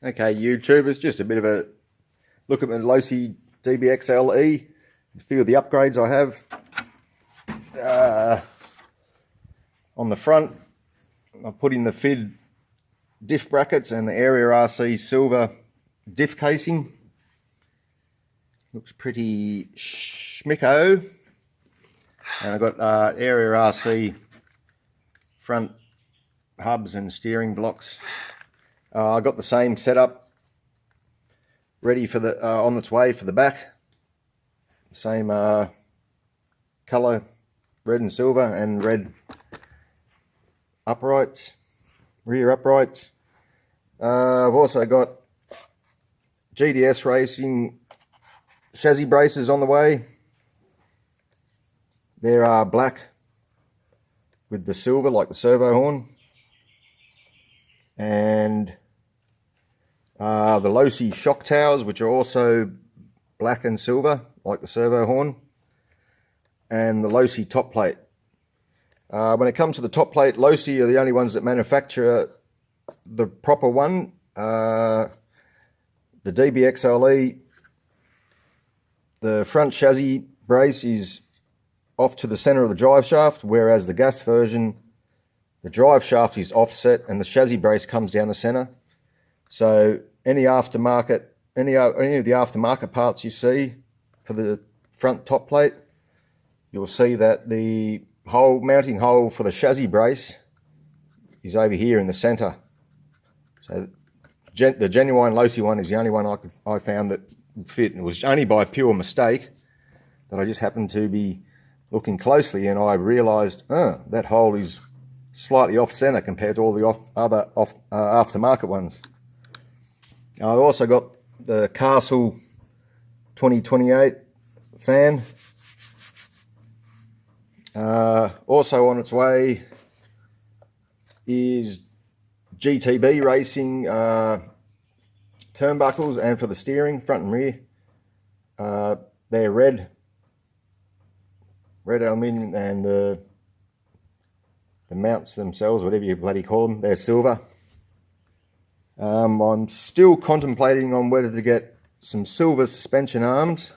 Okay, YouTubers, just a bit of a look at the Losi DBXL-E. A few of the upgrades I have. On the front, I put in the FID diff brackets and the Area RC silver diff casing. Looks pretty schmicko. And I've got Area RC front hubs and steering blocks. I got the same setup ready for the on its way for the back. Same color, red and silver, and red uprights, rear uprights. I've also got GDS Racing chassis braces on the way. They are black with the silver like the servo horn. And the Losi shock towers, which are also black and silver like the servo horn. And the Losi top plate. When it comes to the top plate, Losi are the only ones that manufacture the proper one. The DBXL-E, the front chassis brace is off to the center of the drive shaft, whereas the gas version, the drive shaft is offset and the chassis brace comes down the center. So any aftermarket, any of the aftermarket parts you see for the front top plate, you'll see that the mounting hole for the chassis brace is over here in the center. So the genuine Losi one is the only one I found that would fit, and it was only by pure mistake that I just happened to be looking closely and I realized that hole is slightly off center compared to all the other aftermarket ones. I also got the Castle 2028 fan. Also on its way is GTB Racing turnbuckles, and for the steering, front and rear, they're red aluminium, and the mounts themselves, whatever you bloody call them, they're silver. I'm still contemplating on whether to get some silver suspension arms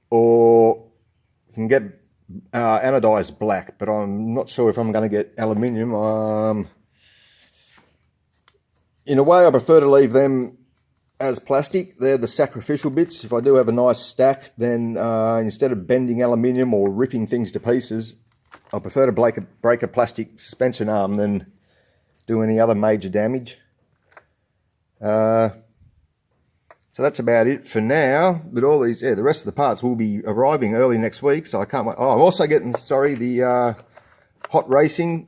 or can get anodized black, but I'm not sure if I'm going to get aluminium. In a way, I prefer to leave them as plastic. They're the sacrificial bits. If I do have a nice stack, then instead of bending aluminium or ripping things to pieces, I prefer to break a plastic suspension arm than do any other major damage. So that's about it for now. But all these, the rest of the parts will be arriving early next week, so I can't wait. Oh, I'm also getting, the Hot Racing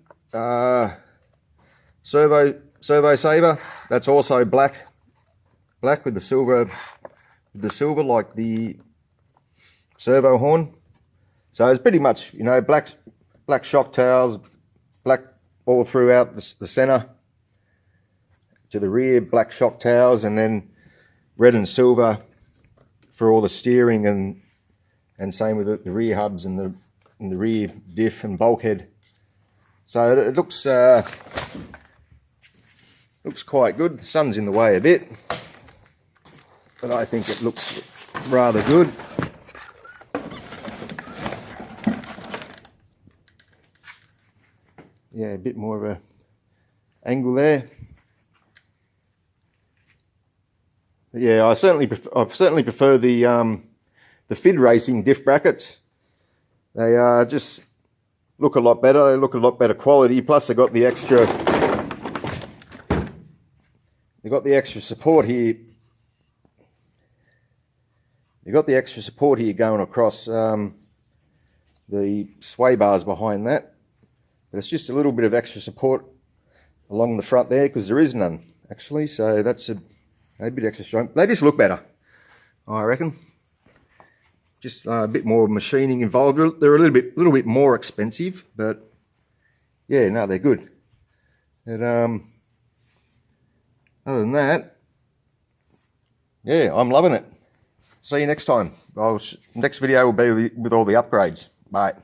servo saver. That's also black with the silver like the servo horn. So it's pretty much, black shock towers, black all throughout the center to the rear, black shock towers, and then red and silver for all the steering, and same with the rear hubs and the rear diff and bulkhead. So it looks quite good. The sun's in the way a bit, but I think it looks rather good. Yeah, a bit more of a angle there. But yeah, I certainly prefer the FID Racing diff brackets. They just look a lot better. They look a lot better quality. Plus, they got the extra. They got the extra support here. You got the extra support here going across the sway bars behind that. But it's just a little bit of extra support along the front there, because there is none actually. So that's a bit extra strong. They just look better, I reckon. Just a bit more machining involved. They're a little bit more expensive, but yeah, no, they're good. And other than that, yeah, I'm loving it. See you next time. Next video will be with all the upgrades. Bye.